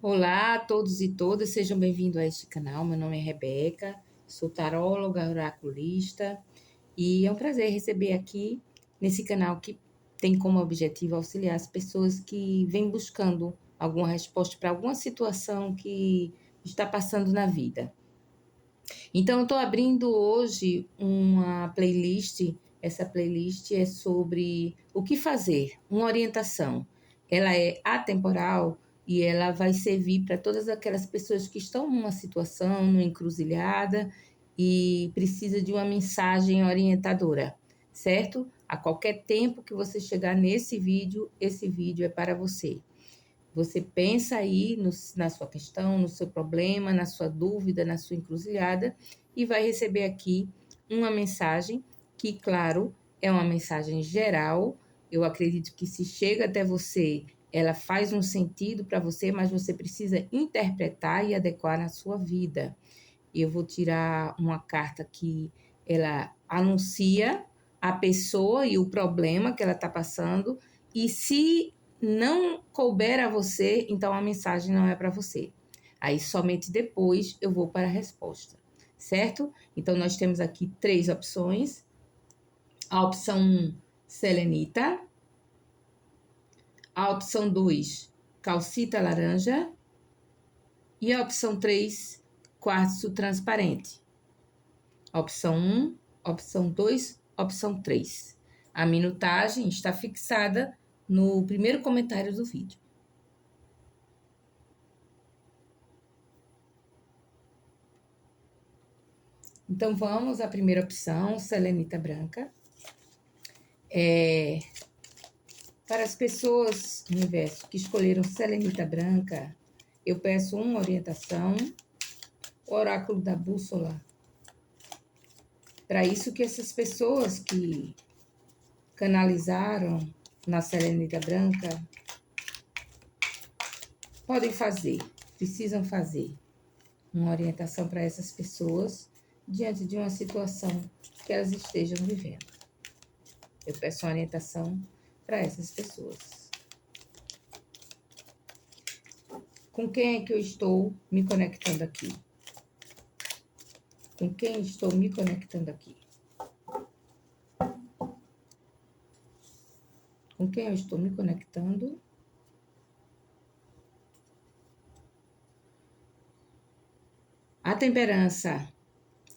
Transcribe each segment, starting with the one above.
Olá a todos e todas, sejam bem-vindos a este canal. Meu nome é Rebeca, sou taróloga, oraculista e é um prazer receber aqui nesse canal que tem como objetivo auxiliar as pessoas que vêm buscando alguma resposta para alguma situação que está passando na vida. Então, eu estou abrindo hoje uma playlist. Essa playlist é sobre o que fazer, uma orientação. Ela é atemporal e ela vai servir para todas aquelas pessoas que estão numa situação, numa encruzilhada e precisa de uma mensagem orientadora, certo? A qualquer tempo que você chegar nesse vídeo, esse vídeo é para você. Você pensa aí na sua questão, no seu problema, na sua dúvida, na sua encruzilhada e vai receber aqui uma mensagem que, claro, é uma mensagem geral. Eu acredito que se chega até você, ela faz um sentido para você, mas você precisa interpretar e adequar na sua vida. Eu vou tirar uma carta que ela anuncia a pessoa e o problema que ela está passando, e se não couber a você, então a mensagem não é para você. Aí somente depois eu vou para a resposta, certo? Então nós temos aqui 3 opções. A opção 1, selenita. A opção 2, calcita laranja. E a opção 3, quartzo transparente. Opção 1, opção 2, opção 3. A minutagem está fixada no primeiro comentário do vídeo. Então, vamos à primeira opção, selenita branca. Para as pessoas do universo que escolheram selenita branca, eu peço uma orientação, o oráculo da bússola. Para isso que essas pessoas que canalizaram na selenita branca podem fazer, precisam fazer uma orientação para essas pessoas diante de uma situação que elas estejam vivendo. Eu peço uma orientação para essas pessoas. Com quem é que eu estou me conectando aqui? Com quem estou me conectando aqui? Com quem eu estou me conectando? A temperança.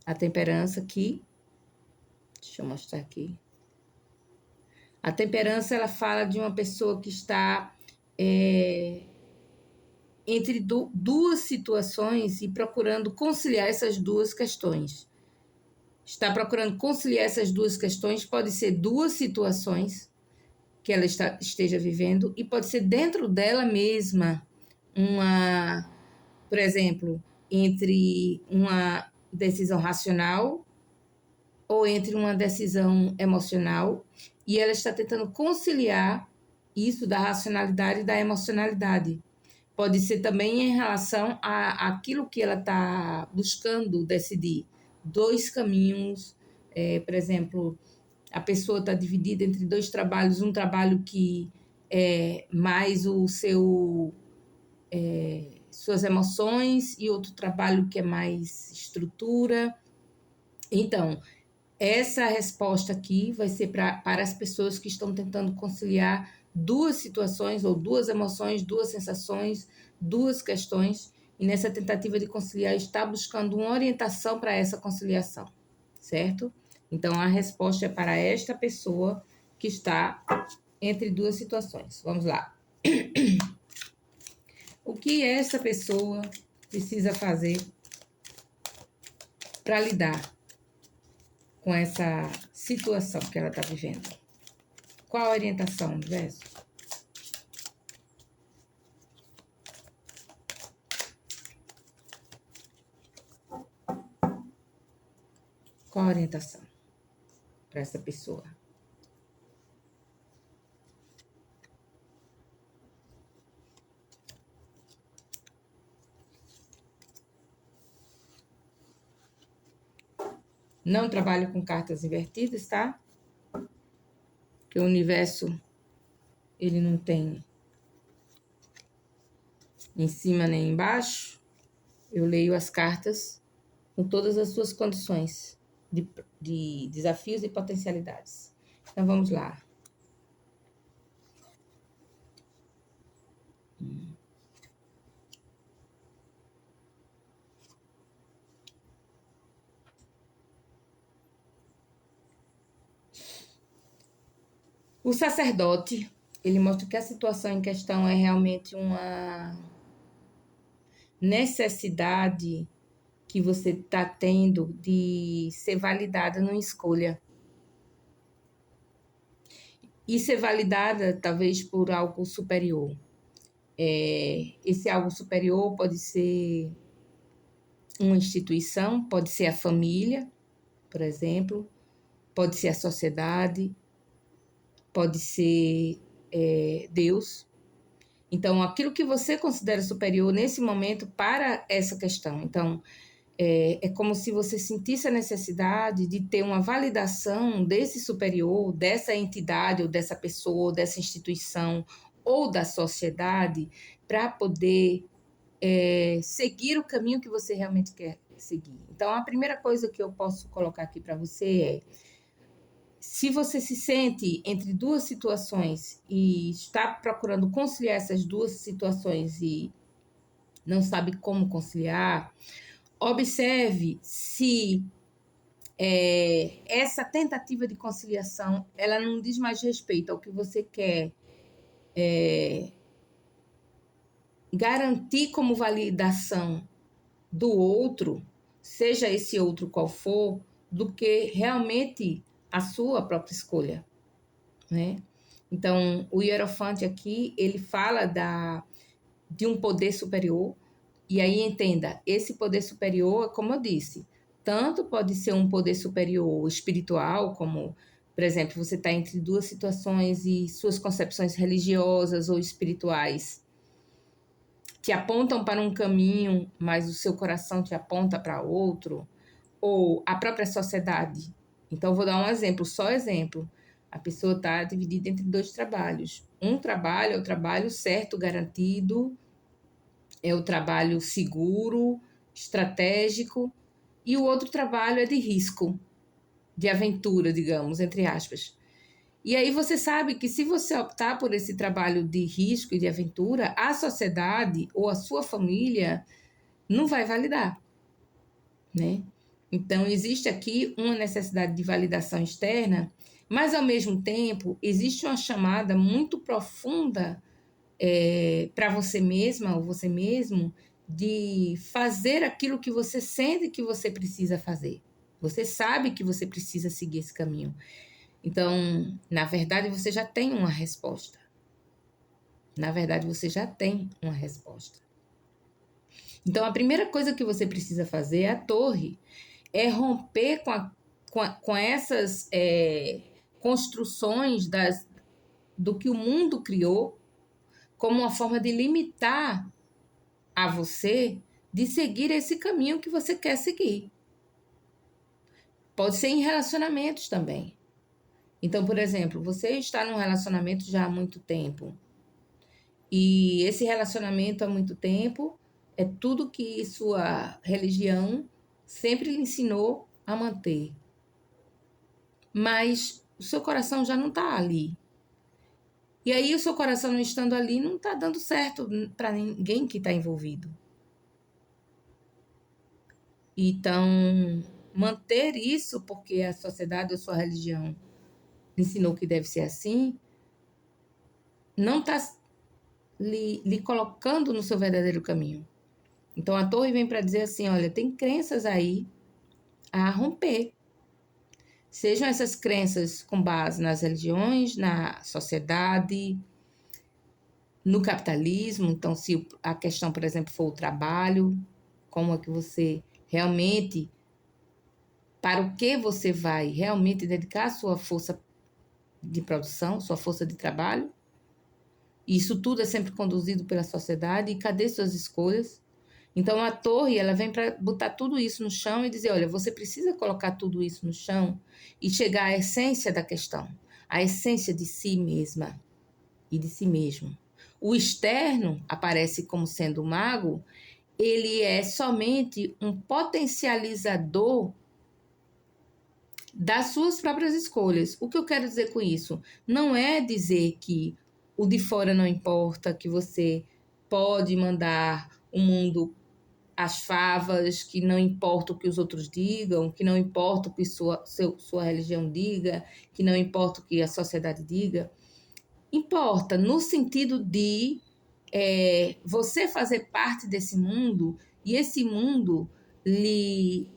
A temperança aqui. Deixa eu mostrar aqui. A temperança, ela fala de uma pessoa que está entre duas situações e procurando conciliar essas duas questões. Está procurando conciliar essas duas questões, pode ser duas situações que ela esteja vivendo e pode ser dentro dela mesma por exemplo, entre uma decisão racional ou entre uma decisão emocional, e ela está tentando conciliar isso da racionalidade e da emocionalidade. Pode ser também em relação àquilo que ela está buscando decidir. 2 caminhos, por exemplo, a pessoa está dividida entre 2 trabalhos, um trabalho que é mais suas emoções e outro trabalho que é mais estrutura. Então, essa resposta aqui vai ser para as pessoas que estão tentando conciliar 2 situações ou 2 emoções, 2 sensações, 2 questões, e nessa tentativa de conciliar está buscando uma orientação para essa conciliação, certo? Então, a resposta é para esta pessoa que está entre 2 situações. Vamos lá. O que essa pessoa precisa fazer para lidar com essa situação que ela está vivendo? Qual a orientação, universo? Qual a orientação para essa pessoa? Não trabalho com cartas invertidas, tá? Porque o universo, ele não tem em cima nem embaixo, eu leio as cartas com todas as suas condições de desafios e potencialidades. Então, vamos lá. O sacerdote, ele mostra que a situação em questão é realmente uma necessidade que você está tendo de ser validada numa escolha. E ser validada, talvez, por algo superior. Esse algo superior pode ser uma instituição, pode ser a família, por exemplo, pode ser a sociedade, pode ser Deus. Então, aquilo que você considera superior nesse momento para essa questão. Então, é como se você sentisse a necessidade de ter uma validação desse superior, dessa entidade, ou dessa pessoa, ou dessa instituição, ou da sociedade, para poder seguir o caminho que você realmente quer seguir. Então, a primeira coisa que eu posso colocar aqui para você é: se você se sente entre duas situações e está procurando conciliar essas duas situações e não sabe como conciliar, observe se essa tentativa de conciliação ela não diz mais respeito ao que você quer garantir como validação do outro, seja esse outro qual for, do que realmente a sua própria escolha, né? Então, o Hierofante aqui, ele fala de um poder superior, e aí entenda, esse poder superior, como eu disse, tanto pode ser um poder superior espiritual, como, por exemplo, você está entre duas situações e suas concepções religiosas ou espirituais te apontam para um caminho, mas o seu coração te aponta para outro, ou a própria sociedade. Então, vou dar um exemplo, só exemplo. A pessoa está dividida entre dois trabalhos. Um trabalho é o trabalho certo, garantido, é o trabalho seguro, estratégico, e o outro trabalho é de risco, de aventura, digamos, entre aspas. E aí você sabe que se você optar por esse trabalho de risco e de aventura, a sociedade ou a sua família não vai validar, né? Então, existe aqui uma necessidade de validação externa, mas, ao mesmo tempo, existe uma chamada muito profunda para você mesma ou você mesmo de fazer aquilo que você sente que você precisa fazer. Você sabe que você precisa seguir esse caminho. Então, na verdade, você já tem uma resposta. Na verdade, você já tem uma resposta. Então, a primeira coisa que você precisa fazer é a torre. É romper com essas construções do que o mundo criou como uma forma de limitar a você de seguir esse caminho que você quer seguir. Pode ser em relacionamentos também. Então, por exemplo, você está num relacionamento já há muito tempo. E esse relacionamento há muito tempo é tudo que sua religião sempre lhe ensinou a manter. Mas o seu coração já não está ali. E aí o seu coração não estando ali não está dando certo para ninguém que está envolvido. Então, manter isso porque a sociedade ou sua religião ensinou que deve ser assim, não está lhe colocando no seu verdadeiro caminho. Então, a torre vem para dizer assim, olha, tem crenças aí a romper. Sejam essas crenças com base nas religiões, na sociedade, no capitalismo. Então, se a questão, por exemplo, for o trabalho, como é que você realmente, para o que você vai realmente dedicar a sua força de produção, sua força de trabalho? Isso tudo é sempre conduzido pela sociedade. E cadê suas escolhas? Então, a torre, ela vem para botar tudo isso no chão e dizer, olha, você precisa colocar tudo isso no chão e chegar à essência da questão, à essência de si mesma e de si mesmo. O externo aparece como sendo o mago, ele é somente um potencializador das suas próprias escolhas. O que eu quero dizer com isso? Não é dizer que o de fora não importa, que você pode mandar o mundo às favas, que não importa o que os outros digam, que não importa o que sua religião diga, que não importa o que a sociedade diga. Importa no sentido de você fazer parte desse mundo e esse mundo lhe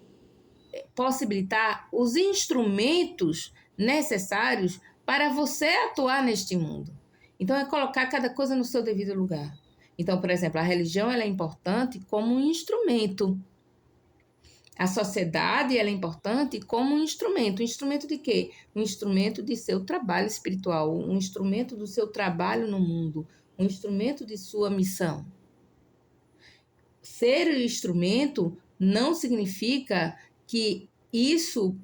possibilitar os instrumentos necessários para você atuar neste mundo. Então, é colocar cada coisa no seu devido lugar. Então, por exemplo, a religião ela é importante como um instrumento. A sociedade ela é importante como um instrumento. Um instrumento de quê? Um instrumento de seu trabalho espiritual, um instrumento do seu trabalho no mundo, um instrumento de sua missão. Ser o instrumento não significa que isso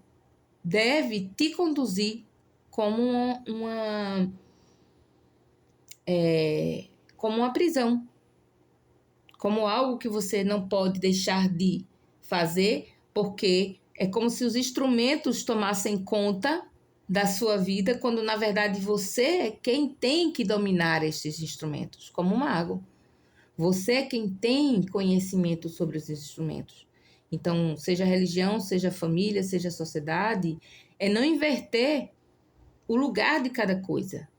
deve te conduzir como como uma prisão, como algo que você não pode deixar de fazer, porque é como se os instrumentos tomassem conta da sua vida, quando na verdade você é quem tem que dominar esses instrumentos, como um mago. Você é quem tem conhecimento sobre os instrumentos. Então, seja religião, seja família, seja sociedade, é não inverter o lugar de cada coisa.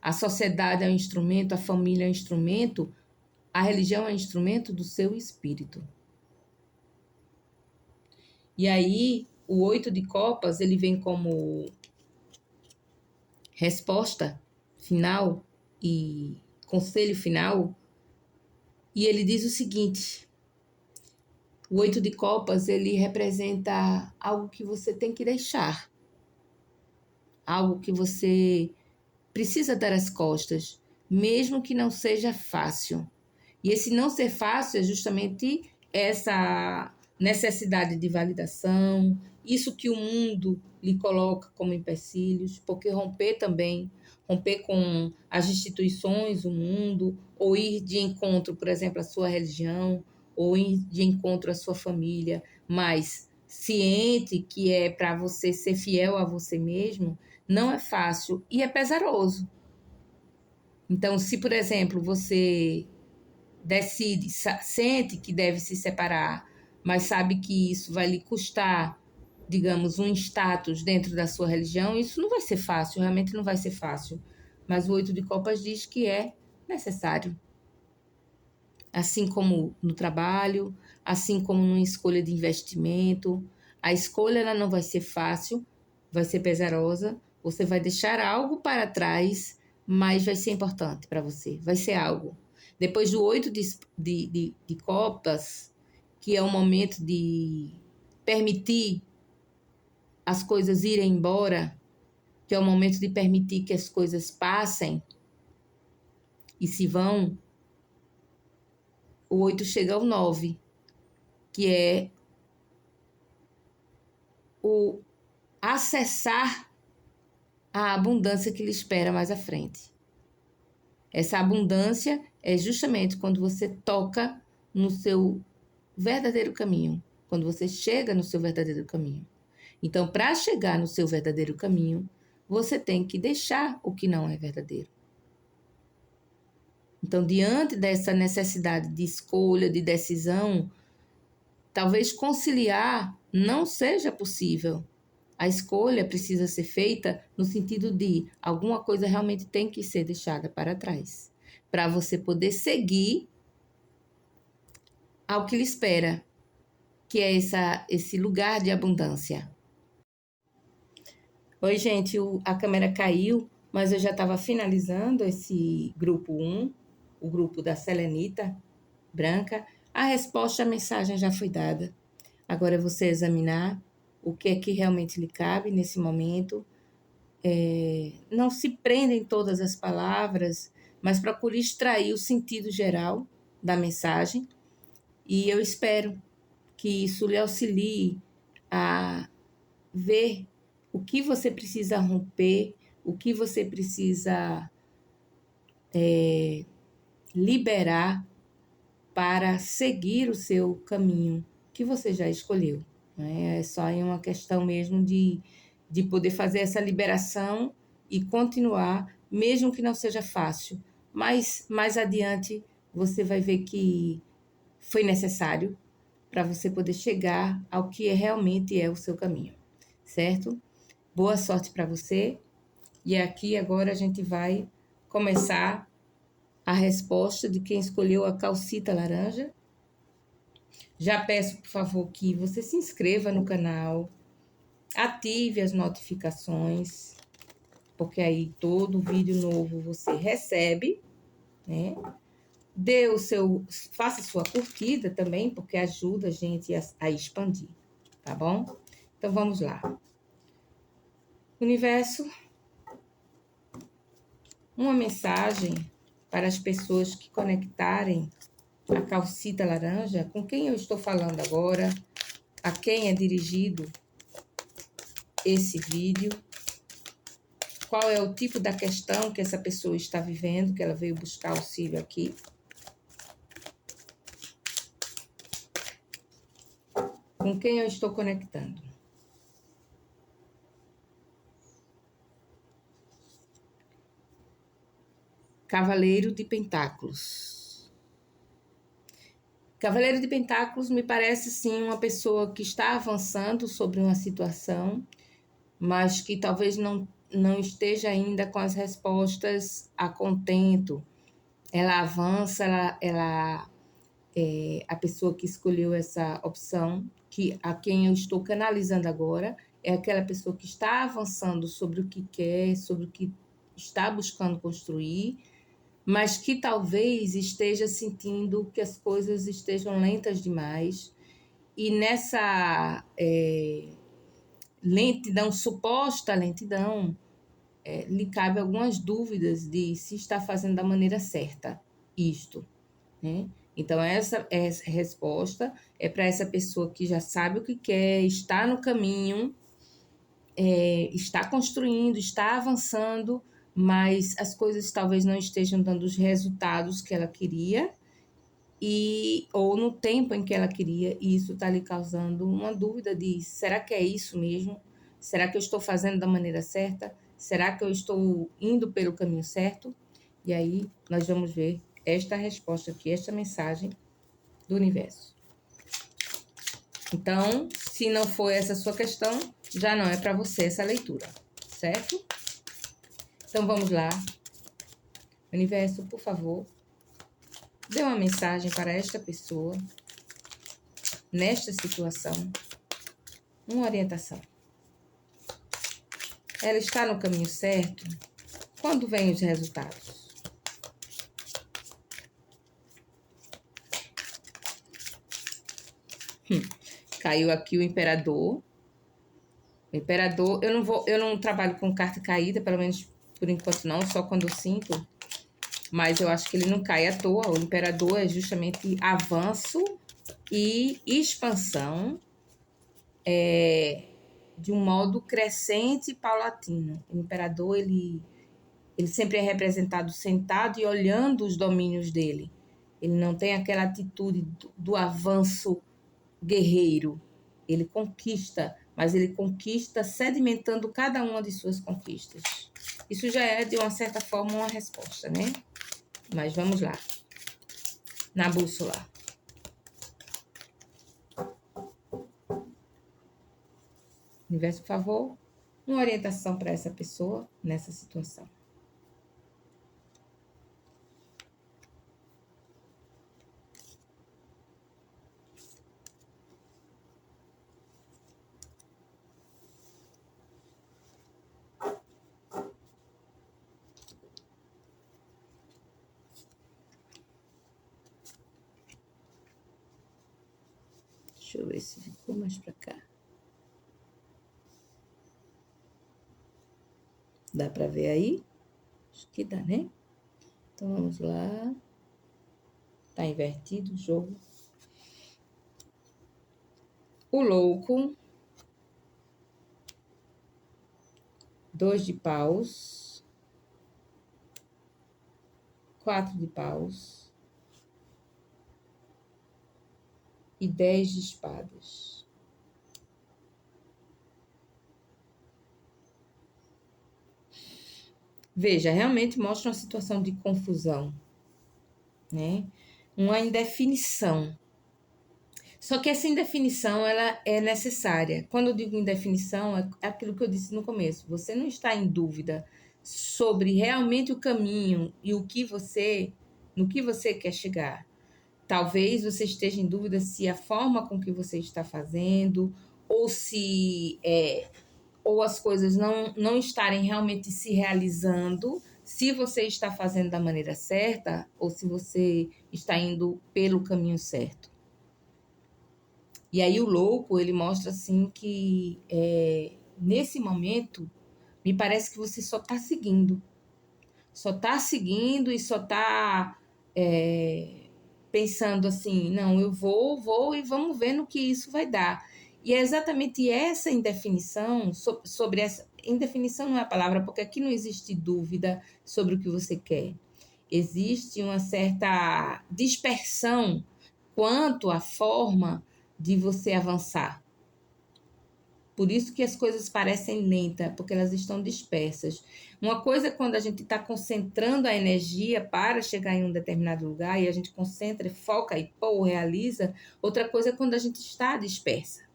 A sociedade é um instrumento, a família é um instrumento, a religião é um instrumento do seu espírito. E aí, o 8 de copas, ele vem como resposta final e conselho final, e ele diz o seguinte: o 8 de copas, ele representa algo que você tem que deixar, algo que você precisa dar as costas, mesmo que não seja fácil. E esse não ser fácil é justamente essa necessidade de validação, isso que o mundo lhe coloca como empecilhos, porque romper com as instituições, o mundo, ou ir de encontro, por exemplo, à sua religião, ou ir de encontro à sua família, mas ciente que é para você ser fiel a você mesmo, não é fácil e é pesaroso. Então, se, por exemplo, você decide, sente que deve se separar, mas sabe que isso vai lhe custar, digamos, um status dentro da sua religião, isso não vai ser fácil, realmente não vai ser fácil. Mas o 8 de copas diz que é necessário. Assim como no trabalho, assim como numa escolha de investimento, a escolha ela não vai ser fácil, vai ser pesarosa, você vai deixar algo para trás, mas vai ser importante para você, vai ser algo. Depois do 8 de copas, que é o momento de permitir as coisas irem embora, que é o momento de permitir que as coisas passem e se vão, o 8 chega ao 9, que é o acessar a abundância que lhe espera mais à frente. Essa abundância é justamente quando você toca no seu verdadeiro caminho, quando você chega no seu verdadeiro caminho. Então, para chegar no seu verdadeiro caminho, você tem que deixar o que não é verdadeiro. Então, diante dessa necessidade de escolha, de decisão, talvez conciliar não seja possível. A escolha precisa ser feita no sentido de alguma coisa realmente tem que ser deixada para trás, para você poder seguir ao que lhe espera, que é esse lugar de abundância. Oi, gente, a câmera caiu, mas eu já estava finalizando esse grupo 1, o grupo da Selenita Branca. A resposta à mensagem já foi dada. Agora é você examinar o que é que realmente lhe cabe nesse momento. Não se prenda em todas as palavras, mas procure extrair o sentido geral da mensagem. E eu espero que isso lhe auxilie a ver o que você precisa romper, o que você precisa liberar para seguir o seu caminho que você já escolheu. Né? É só uma questão mesmo de poder fazer essa liberação e continuar, mesmo que não seja fácil. Mas mais adiante você vai ver que foi necessário para você poder chegar ao que realmente é o seu caminho, certo? Boa sorte para você. E aqui agora a gente vai começar a resposta de quem escolheu a calcita laranja. Já peço, por favor, que você se inscreva no canal, ative as notificações, porque aí todo vídeo novo você recebe, né? Faça sua curtida também, porque ajuda a gente a expandir, tá bom? Então vamos lá. Universo, uma mensagem para as pessoas que conectarem a calcita laranja, com quem eu estou falando agora, a quem é dirigido esse vídeo, qual é o tipo da questão que essa pessoa está vivendo, que ela veio buscar auxílio aqui. Com quem eu estou conectando. Cavaleiro de Pentáculos. Cavaleiro de Pentáculos me parece, sim, uma pessoa que está avançando sobre uma situação, mas que talvez não esteja ainda com as respostas a contento. Ela avança, a pessoa que escolheu essa opção, a quem eu estou canalizando agora, é aquela pessoa que está avançando sobre o que quer, sobre o que está buscando construir, mas que talvez esteja sentindo que as coisas estejam lentas demais. E nessa lentidão, suposta lentidão, lhe cabe algumas dúvidas de se está fazendo da maneira certa isto, né? Então, essa resposta é para essa pessoa que já sabe o que quer, está no caminho, está construindo, está avançando, mas as coisas talvez não estejam dando os resultados que ela queria, ou no tempo em que ela queria, e isso está lhe causando uma dúvida de: será que é isso mesmo? Será que eu estou fazendo da maneira certa? Será que eu estou indo pelo caminho certo? E aí nós vamos ver esta resposta aqui, esta mensagem do universo. Então, se não for essa a sua questão, já não é para você essa leitura, certo? Então, vamos lá. Universo, por favor, dê uma mensagem para esta pessoa, nesta situação, uma orientação. Ela está no caminho certo? Quando vêm os resultados? Caiu aqui o imperador. O imperador, eu não trabalho com carta caída, pelo menos por enquanto não, só quando eu sinto. Mas eu acho que ele não cai à toa. O imperador é justamente avanço e expansão de um modo crescente e paulatino. O imperador, ele sempre é representado sentado e olhando os domínios dele. Ele não tem aquela atitude do avanço guerreiro. Ele conquista, mas ele conquista sedimentando cada uma de suas conquistas. Isso já é, de uma certa forma, uma resposta, né? Mas vamos lá. Na bússola. Universo, por favor, uma orientação para essa pessoa nessa situação. Deixa eu ver se ficou mais para cá. Dá para ver aí? Acho que dá, né? Então, vamos lá. Tá invertido o jogo. O louco. 2 de paus. 4 de paus e 10 de espadas. Veja, realmente mostra uma situação de confusão, né? Uma indefinição. Só que essa indefinição, ela é necessária. Quando eu digo indefinição, é aquilo que eu disse no começo. Você não está em dúvida sobre realmente o caminho e no que você quer chegar. Talvez você esteja em dúvida se a forma com que você está fazendo, ou se ou as coisas não estarem realmente se realizando, se você está fazendo da maneira certa, ou se você está indo pelo caminho certo. E aí o louco, ele mostra assim que nesse momento, me parece que você só está seguindo. Só está seguindo e só está pensando assim, não, eu vou e vamos ver no que isso vai dar. E é exatamente essa indefinição, sobre essa... Indefinição não é a palavra, porque aqui não existe dúvida sobre o que você quer. Existe uma certa dispersão quanto à forma de você avançar. Por isso que as coisas parecem lentas, porque elas estão dispersas. Uma coisa é quando a gente está concentrando a energia para chegar em um determinado lugar, e a gente concentra, foca e realiza. Outra coisa é quando a gente está dispersa.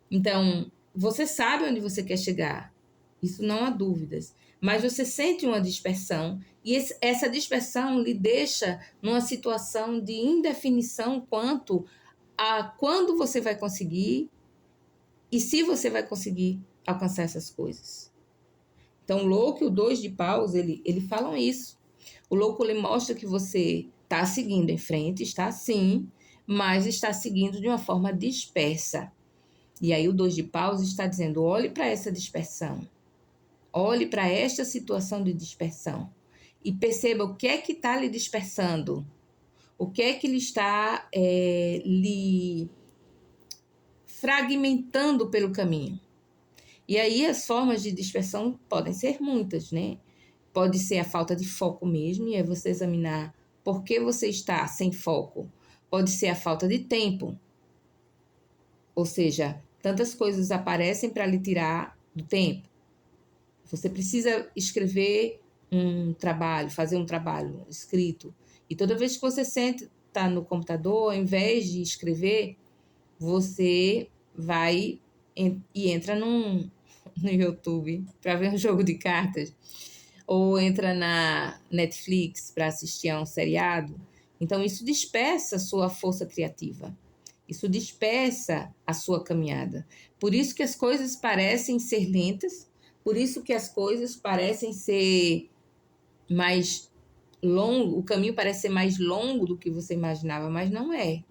Então, você sabe onde você quer chegar. Isso não há dúvidas. Mas você sente uma dispersão, e essa dispersão lhe deixa numa situação de indefinição quanto a quando você vai conseguir e se você vai conseguir alcançar essas coisas. Então, o louco e o 2 de paus, ele falam isso. O louco, ele mostra que você está seguindo em frente, está sim, mas está seguindo de uma forma dispersa. E aí o 2 de paus está dizendo, olhe para essa dispersão. Olhe para esta situação de dispersão. E perceba o que é que está lhe dispersando. O que é que ele está lhe fragmentando pelo caminho. E aí as formas de dispersão podem ser muitas, né? Pode ser a falta de foco mesmo, e é você examinar por que você está sem foco. Pode ser a falta de tempo. Ou seja, tantas coisas aparecem para lhe tirar do tempo. Você precisa escrever um trabalho, fazer um trabalho escrito. E toda vez que você senta no computador, ao invés de escrever, você vai e entra no YouTube para ver um jogo de cartas, ou entra na Netflix para assistir a um seriado. Então, isso dispersa a sua força criativa. Isso dispersa a sua caminhada. Por isso que as coisas parecem ser lentas, por isso que as coisas parecem ser mais longo, o caminho parece ser mais longo do que você imaginava, mas não é.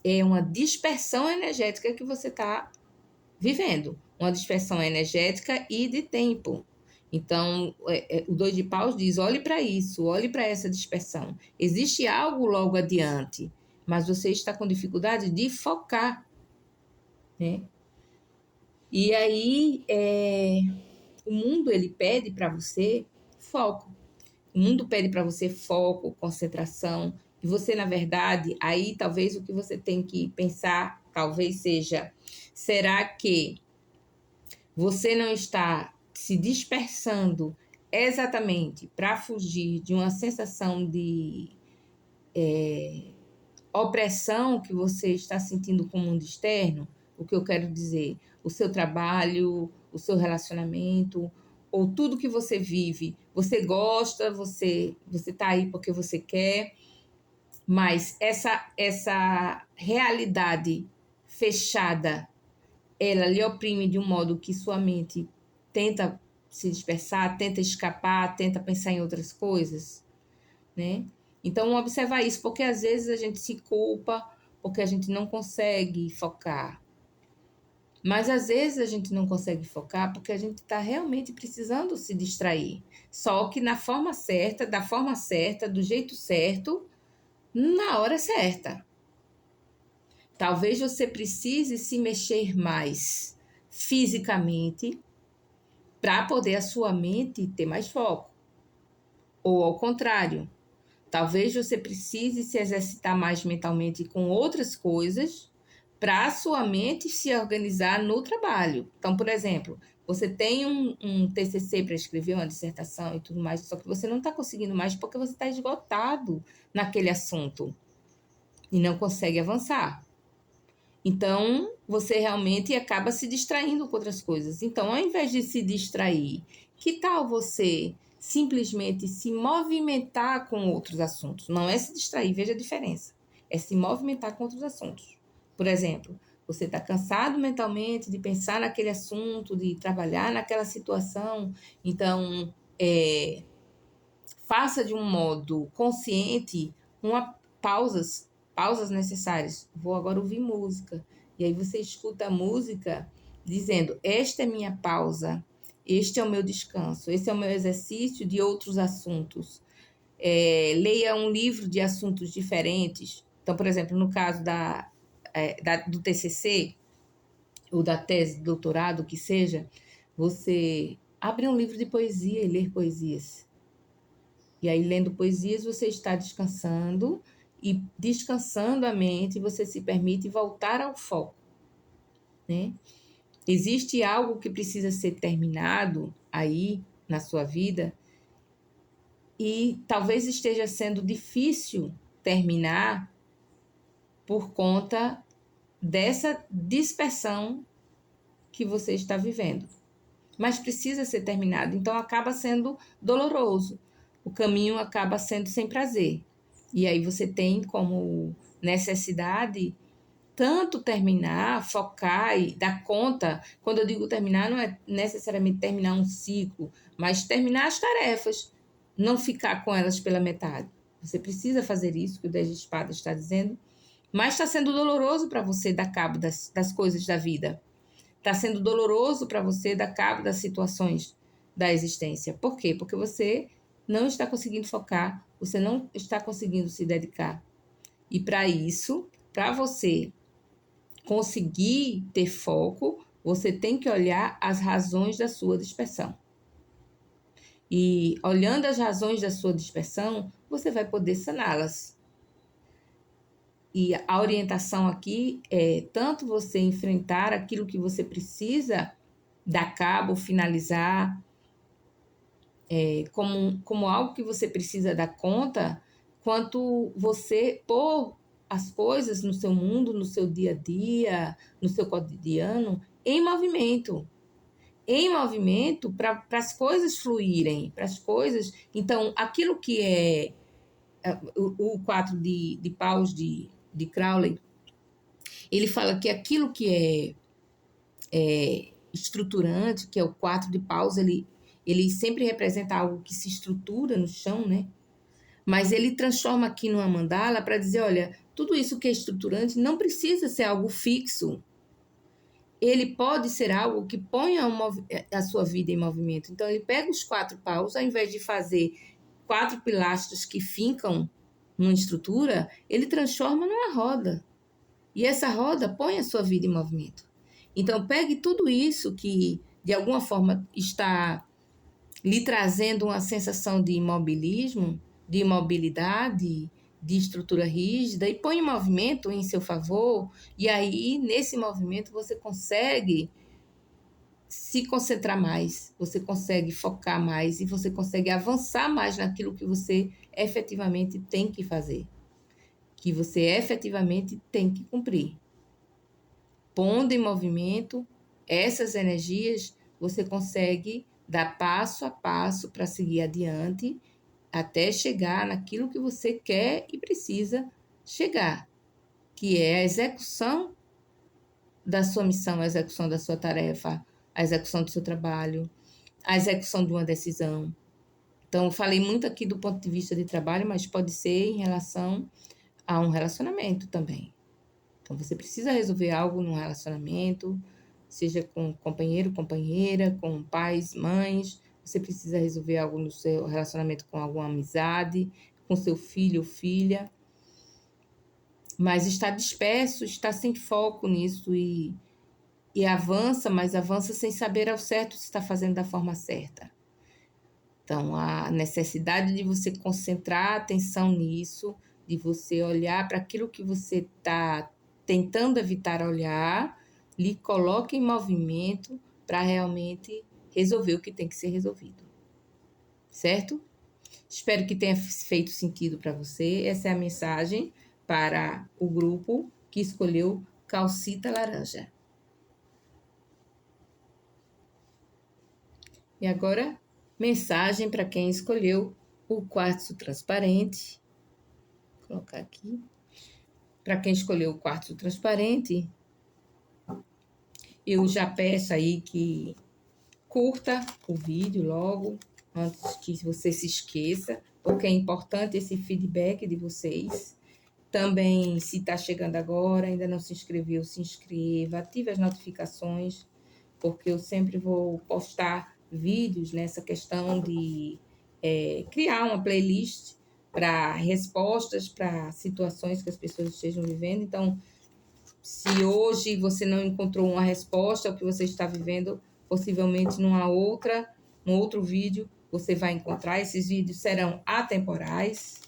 É uma dispersão energética que você está vivendo. Uma dispersão energética e de tempo. Então, o 2 de paus diz, olhe para isso, olhe para essa dispersão. Existe algo logo adiante, mas você está com dificuldade de focar, né? E aí, o mundo, ele pede para você foco. O mundo pede para você foco, concentração. E você, na verdade, aí talvez o que você tem que pensar, talvez seja, será que você não está se dispersando exatamente para fugir de uma sensação de opressão que você está sentindo com o mundo externo? O que eu quero dizer? O seu trabalho, o seu relacionamento, ou tudo que você vive. Você gosta, você está aí porque você quer, mas essa realidade fechada, ela lhe oprime de um modo que sua mente tenta se dispersar, tenta escapar, tenta pensar em outras coisas, né? Então, observar isso, porque às vezes a gente se culpa porque a gente não consegue focar. Mas às vezes a gente não consegue focar porque a gente está realmente precisando se distrair. Só que na forma certa, da forma certa, do jeito certo, na hora certa. Talvez você precise se mexer mais fisicamente para poder a sua mente ter mais foco. Ou ao contrário, talvez você precise se exercitar mais mentalmente com outras coisas para a sua mente se organizar no trabalho. Então, por exemplo, você tem um TCC para escrever, uma dissertação e tudo mais, só que você não está conseguindo mais porque você está esgotado naquele assunto e não consegue avançar. Então, você realmente acaba se distraindo com outras coisas. Então, ao invés de se distrair, que tal você simplesmente se movimentar com outros assuntos? Não é se distrair, veja a diferença. É se movimentar com outros assuntos. Por exemplo, você está cansado mentalmente de pensar naquele assunto, de trabalhar naquela situação. Então, faça de um modo consciente pausas necessárias. Vou agora ouvir música. E aí você escuta a música dizendo: esta é minha pausa, este é o meu descanso, esse é o meu exercício de outros assuntos. Leia um livro de assuntos diferentes. Então, por exemplo, no caso do TCC, ou da tese de doutorado, que seja, você abre um livro de poesia e ler poesias. E aí, lendo poesias, você está descansando, e descansando a mente, você se permite voltar ao foco, né? Existe algo que precisa ser terminado aí na sua vida e talvez esteja sendo difícil terminar por conta dessa dispersão que você está vivendo. Mas precisa ser terminado, então acaba sendo doloroso. O caminho acaba sendo sem prazer. E aí você tem como necessidade tanto terminar, focar e dar conta. Quando eu digo terminar, não é necessariamente terminar um ciclo, mas terminar as tarefas, não ficar com elas pela metade. Você precisa fazer isso, que o 10 de espadas está dizendo, mas está sendo doloroso para você dar cabo das coisas da vida. Está sendo doloroso para você dar cabo das situações da existência. Por quê? Porque você não está conseguindo focar, você não está conseguindo se dedicar. E para isso, para você conseguir ter foco, você tem que olhar as razões da sua dispersão. E olhando as razões da sua dispersão, você vai poder saná-las. E a orientação aqui é tanto você enfrentar aquilo que você precisa dar cabo, finalizar, como algo que você precisa dar conta, quanto você pôr as coisas no seu mundo, no seu dia a dia, no seu cotidiano, em movimento. Em movimento para as coisas fluírem, para as coisas. Então, aquilo que o 4 de paus de Crowley, ele fala que aquilo que é estruturante, que é o 4 de paus, ele sempre representa algo que se estrutura no chão, né? Mas ele transforma aqui numa mandala para dizer, olha, tudo isso que é estruturante não precisa ser algo fixo. Ele pode ser algo que ponha a sua vida em movimento. Então, ele pega os 4 paus, ao invés de fazer 4 pilastros que fincam numa estrutura, ele transforma numa roda. E essa roda põe a sua vida em movimento. Então, pegue tudo isso que, de alguma forma, está lhe trazendo uma sensação de imobilismo, de imobilidade, de estrutura rígida, e põe em movimento em seu favor, e aí, nesse movimento, você consegue se concentrar mais, você consegue focar mais e você consegue avançar mais naquilo que você efetivamente tem que fazer, que você efetivamente tem que cumprir. Pondo em movimento essas energias, você consegue dar passo a passo para seguir adiante até chegar naquilo que você quer e precisa chegar, que é a execução da sua missão, a execução da sua tarefa, a execução do seu trabalho, a execução de uma decisão. Então, eu falei muito aqui do ponto de vista de trabalho, mas pode ser em relação a um relacionamento também. Então, você precisa resolver algo num relacionamento, seja com companheiro, companheira, com pais, mães. Você precisa resolver algo no seu relacionamento com alguma amizade, com seu filho ou filha. Mas está disperso, está sem foco nisso e avança, mas avança sem saber ao certo se está fazendo da forma certa. Então, a necessidade de você concentrar a atenção nisso, de você olhar para aquilo que você está tentando evitar olhar, lhe coloca em movimento para realmente resolver o que tem que ser resolvido. Certo? Espero que tenha feito sentido para você. Essa é a mensagem para o grupo que escolheu calcita laranja. E agora, mensagem para quem escolheu o quartzo transparente. Vou colocar aqui. Para quem escolheu o quartzo transparente, eu já peço aí que curta o vídeo logo, antes que você se esqueça, porque é importante esse feedback de vocês. Também, se está chegando agora, ainda não se inscreveu, se inscreva, ative as notificações, porque eu sempre vou postar vídeos nessa questão de criar uma playlist para respostas para situações que as pessoas estejam vivendo. Então, se hoje você não encontrou uma resposta ao que você está vivendo, possivelmente num outro vídeo você vai encontrar. Esses vídeos serão atemporais.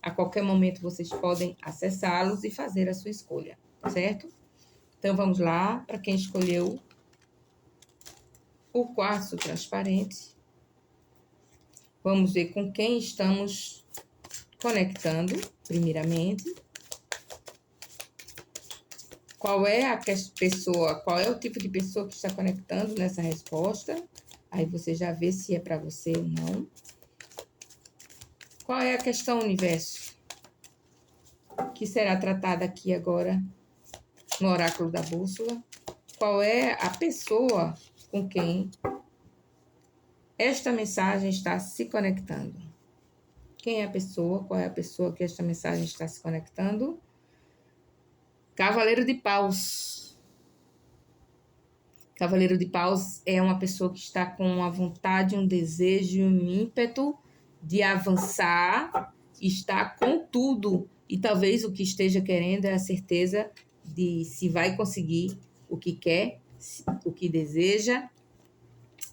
A qualquer momento vocês podem acessá-los e fazer a sua escolha, certo? Então, vamos lá, para quem escolheu o quartzo transparente. Vamos ver com quem estamos conectando, primeiramente. Qual é a pessoa, qual é o tipo de pessoa que está conectando nessa resposta? Aí você já vê se é para você ou não. Qual é a questão universo que será tratada aqui agora no oráculo da bússola? Qual é a pessoa com quem esta mensagem está se conectando? Quem é a pessoa? Qual é a pessoa que esta mensagem está se conectando? Cavaleiro de Paus. Cavaleiro de Paus é uma pessoa que está com uma vontade, um desejo, um ímpeto de avançar, está com tudo. E talvez o que esteja querendo é a certeza de se vai conseguir o que quer, o que deseja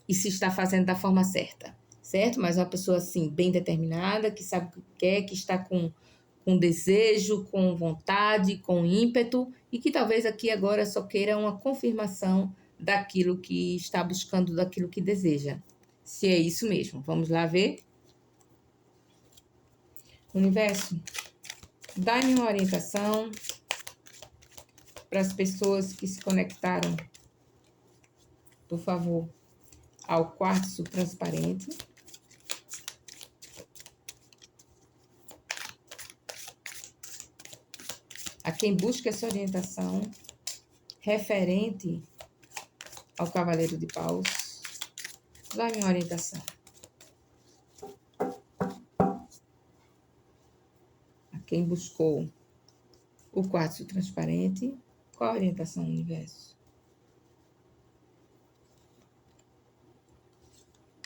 e se está fazendo da forma certa, certo? Mas uma pessoa assim, bem determinada, que sabe o que quer, que está com desejo, com vontade, com ímpeto e que talvez aqui agora só queira uma confirmação daquilo que está buscando, daquilo que deseja. Se é isso mesmo. Vamos lá ver? Universo, dá-me uma orientação para as pessoas que se conectaram, por favor, ao quartzo transparente. A quem busca essa orientação referente ao Cavaleiro de Paus, dá-me uma orientação. A quem buscou o quartzo transparente, qual a orientação do universo?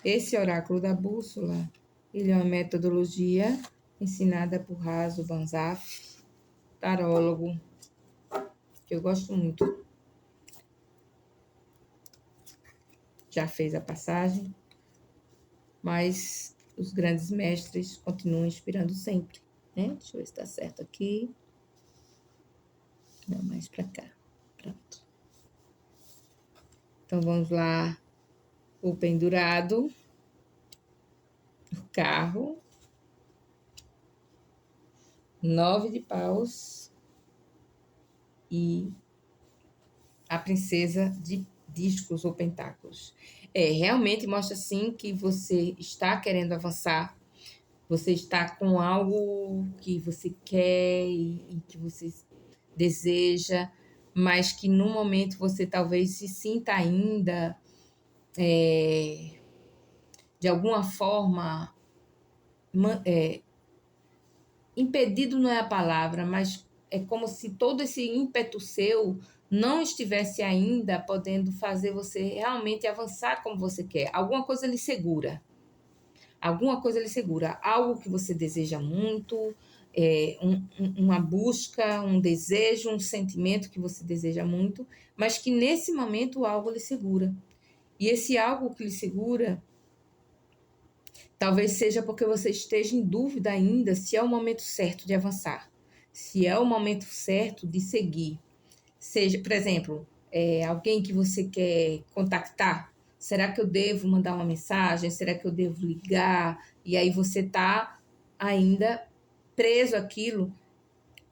Esse oráculo da bússola, ele é uma metodologia ensinada por Raso Banzaf, tarólogo, que eu gosto muito. Já fez a passagem, mas os grandes mestres continuam inspirando sempre, né? Deixa eu ver se está certo aqui. Não, mais para cá. Pronto. Então, vamos lá. O pendurado, o carro, 9 de paus e a princesa de discos ou pentáculos. Realmente mostra sim que você está querendo avançar, você está com algo que você quer e que você deseja, mas que no momento você talvez se sinta ainda de alguma forma impedido não é a palavra, mas é como se todo esse ímpeto seu não estivesse ainda podendo fazer você realmente avançar como você quer. Alguma coisa lhe segura. Alguma coisa lhe segura. Algo que você deseja muito, uma busca, um desejo, um sentimento que você deseja muito, mas que nesse momento algo lhe segura. E esse algo que lhe segura Talvez seja porque você esteja em dúvida ainda se é o momento certo de avançar, se é o momento certo de seguir. Seja, por exemplo, alguém que você quer contactar. Será que eu devo mandar uma mensagem? Será que eu devo ligar? E aí você está ainda preso àquilo,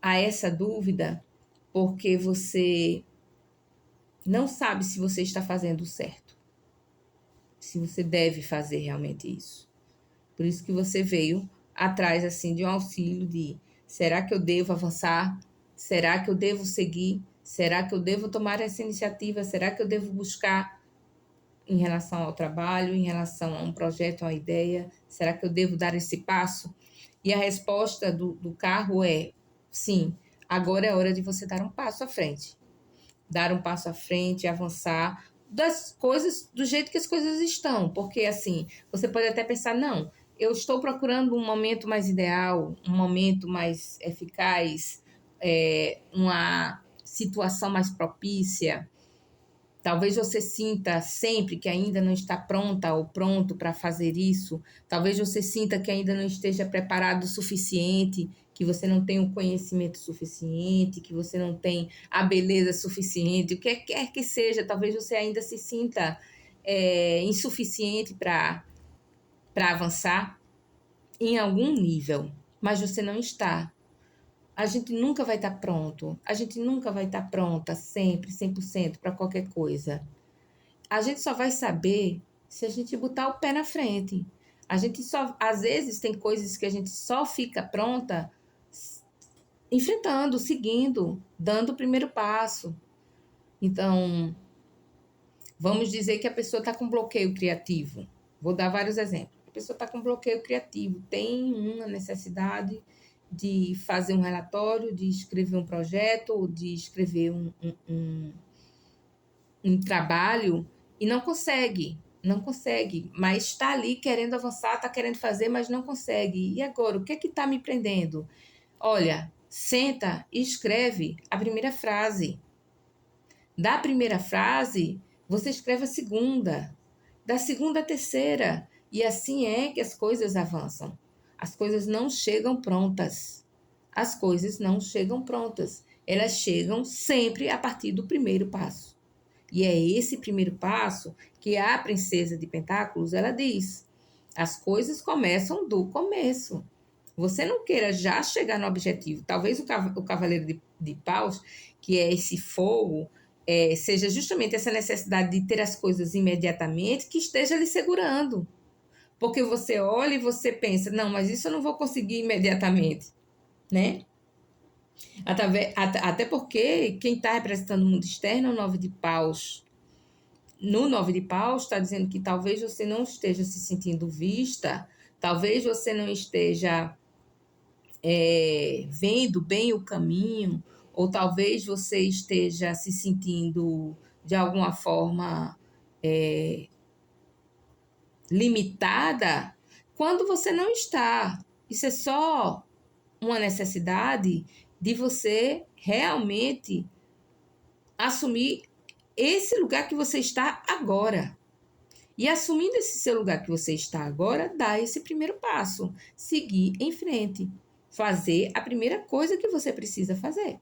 a essa dúvida, porque você não sabe se você está fazendo o certo, se você deve fazer realmente isso. Por isso que você veio atrás assim de um auxílio de será que eu devo avançar? Será que eu devo seguir? Será que eu devo tomar essa iniciativa? Será que eu devo buscar em relação ao trabalho, em relação a um projeto, a uma ideia? Será que eu devo dar esse passo? E a resposta do carro é sim, agora é hora de você dar um passo à frente. Dar um passo à frente, avançar das coisas do jeito que as coisas estão. Porque, assim, você pode até pensar, não, eu estou procurando um momento mais ideal, um momento mais eficaz, uma situação mais propícia. Talvez você sinta sempre que ainda não está pronta ou pronto para fazer isso. Talvez você sinta que ainda não esteja preparado o suficiente, que você não tem o conhecimento suficiente, que você não tem a beleza suficiente, o que quer que seja. Talvez você ainda se sinta insuficiente para avançar em algum nível, mas você não está. A gente nunca vai estar pronto. A gente nunca vai estar pronta sempre, 100% para qualquer coisa. A gente só vai saber se a gente botar o pé na frente. A gente só, às vezes, tem coisas que a gente só fica pronta enfrentando, seguindo, dando o primeiro passo. Então, vamos dizer que a pessoa está com bloqueio criativo. Vou dar vários exemplos. A pessoa está com bloqueio criativo, tem uma necessidade de fazer um relatório, de escrever um projeto, ou de escrever um trabalho e não consegue, mas está ali querendo avançar, está querendo fazer, mas não consegue. E agora, o que é que está me prendendo? Olha, senta e escreve a primeira frase. Da primeira frase, você escreve a segunda. Da segunda a terceira. E assim é que as coisas avançam. As coisas não chegam prontas. As coisas não chegam prontas. Elas chegam sempre a partir do primeiro passo. E é esse primeiro passo que a princesa de Pentáculos, ela diz. As coisas começam do começo. Você não queira já chegar no objetivo. Talvez o cavaleiro de paus, que é esse fogo, seja justamente essa necessidade de ter as coisas imediatamente que esteja lhe segurando. Porque você olha e você pensa, não, mas isso eu não vou conseguir imediatamente, né? Até porque quem está representando o mundo externo é o nove de paus. No nove de paus está dizendo que talvez você não esteja se sentindo vista, talvez você não esteja vendo bem o caminho, ou talvez você esteja se sentindo de alguma forma limitada, quando você não está. Isso é só uma necessidade de você realmente assumir esse lugar que você está agora. E assumindo esse seu lugar que você está agora, dá esse primeiro passo, seguir em frente, fazer a primeira coisa que você precisa fazer.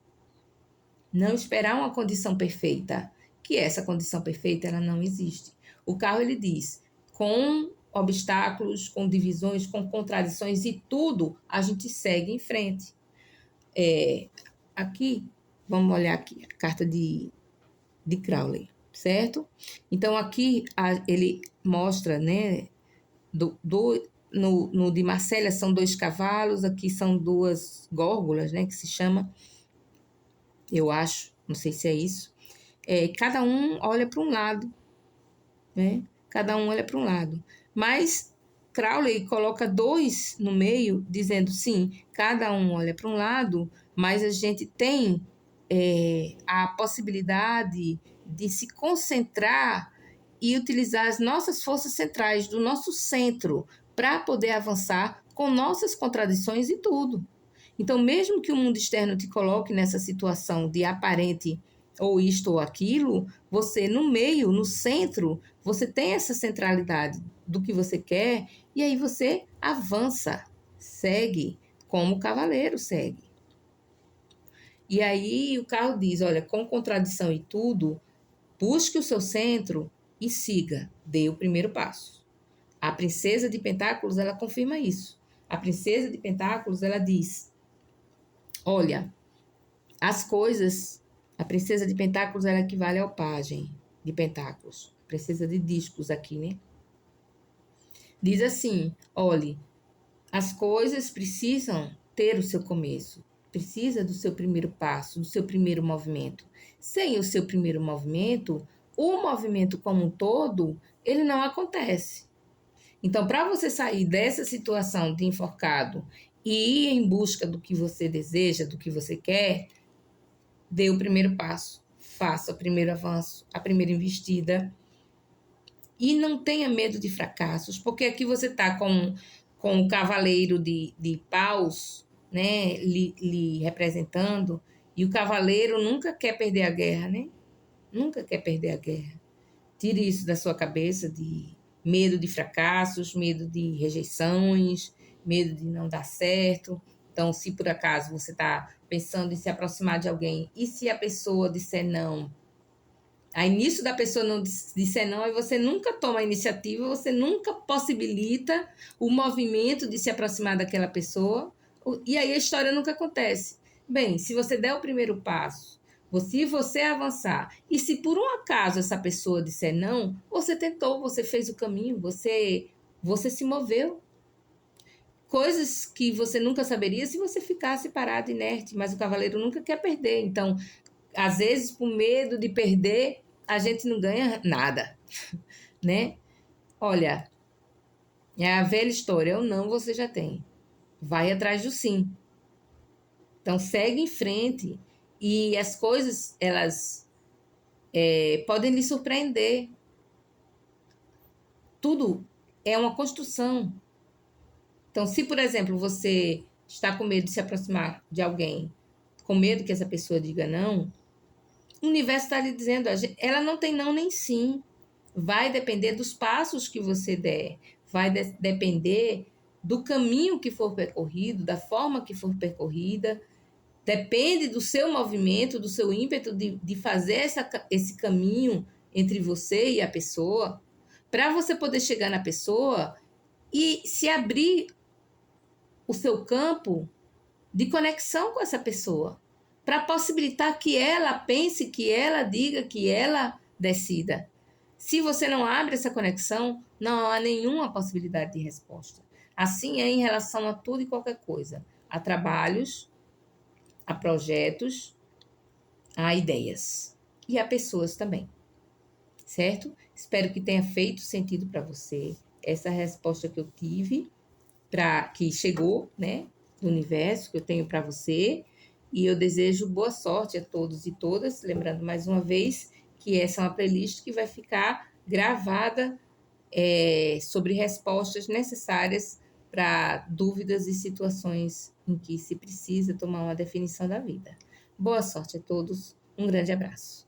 Não esperar uma condição perfeita, que essa condição perfeita ela não existe. O carro ele diz, com obstáculos, com divisões, com contradições e tudo, a gente segue em frente. Aqui, vamos olhar aqui, a carta de Crowley, certo? Então, aqui ele mostra, né, no de Marcélia são 2 cavalos, aqui são 2 górgulas, né, que se chama, eu acho, não sei se é isso. Cada um olha para um lado, né? Cada um olha para um lado. Mas Crowley coloca 2 no meio, dizendo, sim, cada um olha para um lado, mas a gente tem a possibilidade de se concentrar e utilizar as nossas forças centrais do nosso centro para poder avançar com nossas contradições e tudo. Então, mesmo que o mundo externo te coloque nessa situação de aparente ou isto ou aquilo, você no meio, no centro, você tem essa centralidade do que você quer, e aí você avança, segue, como o cavaleiro segue. E aí o carro diz, olha, com contradição e tudo, busque o seu centro e siga, dê o primeiro passo. A princesa de Pentáculos, ela confirma isso. A princesa de Pentáculos, ela diz, olha, as coisas, a princesa de Pentáculos, ela equivale ao pajem de Pentáculos. Princesa de discos aqui, né? Diz assim, olhe, as coisas precisam ter o seu começo, precisa do seu primeiro passo, do seu primeiro movimento. Sem o seu primeiro movimento, o movimento como um todo, ele não acontece. Então, para você sair dessa situação de enforcado e ir em busca do que você deseja, do que você quer, dê o primeiro passo, faça o primeiro avanço, a primeira investida. E não tenha medo de fracassos, porque aqui você está com o cavaleiro de paus, né, lhe representando, e o cavaleiro nunca quer perder a guerra, né? Nunca quer perder a guerra. Tire isso da sua cabeça de medo de fracassos, medo de rejeições, medo de não dar certo. Então, se por acaso você está pensando em se aproximar de alguém e se a pessoa disser não, aí nisso da pessoa não disser não, aí você nunca toma a iniciativa, você nunca possibilita o movimento de se aproximar daquela pessoa, e aí a história nunca acontece. Bem, se você der o primeiro passo, se você avançar, e se por um acaso essa pessoa disser não, você tentou, você fez o caminho, você se moveu. Coisas que você nunca saberia se você ficasse parado inerte, mas o cavaleiro nunca quer perder. Então, às vezes, por medo de perder, a gente não ganha nada, né? Olha, é a velha história, o não você já tem. Vai atrás do sim. Então, segue em frente e as coisas, elas podem lhe surpreender. Tudo é uma construção. Então, se, por exemplo, você está com medo de se aproximar de alguém, com medo que essa pessoa diga não, o universo está lhe dizendo, ela não tem não nem sim. Vai depender dos passos que você der, vai depender do caminho que for percorrido, da forma que for percorrida, depende do seu movimento, do seu ímpeto de fazer esse caminho entre você e a pessoa, para você poder chegar na pessoa e se abrir o seu campo de conexão com essa pessoa, para possibilitar que ela pense, que ela diga, que ela decida. Se você não abre essa conexão, não há nenhuma possibilidade de resposta. Assim é em relação a tudo e qualquer coisa, a trabalhos, a projetos, a ideias e a pessoas também, certo? Espero que tenha feito sentido para você essa resposta que eu tive, que chegou, né, do universo que eu tenho para você. E eu desejo boa sorte a todos e todas, lembrando mais uma vez que essa é uma playlist que vai ficar gravada sobre respostas necessárias para dúvidas e situações em que se precisa tomar uma definição da vida. Boa sorte a todos, um grande abraço.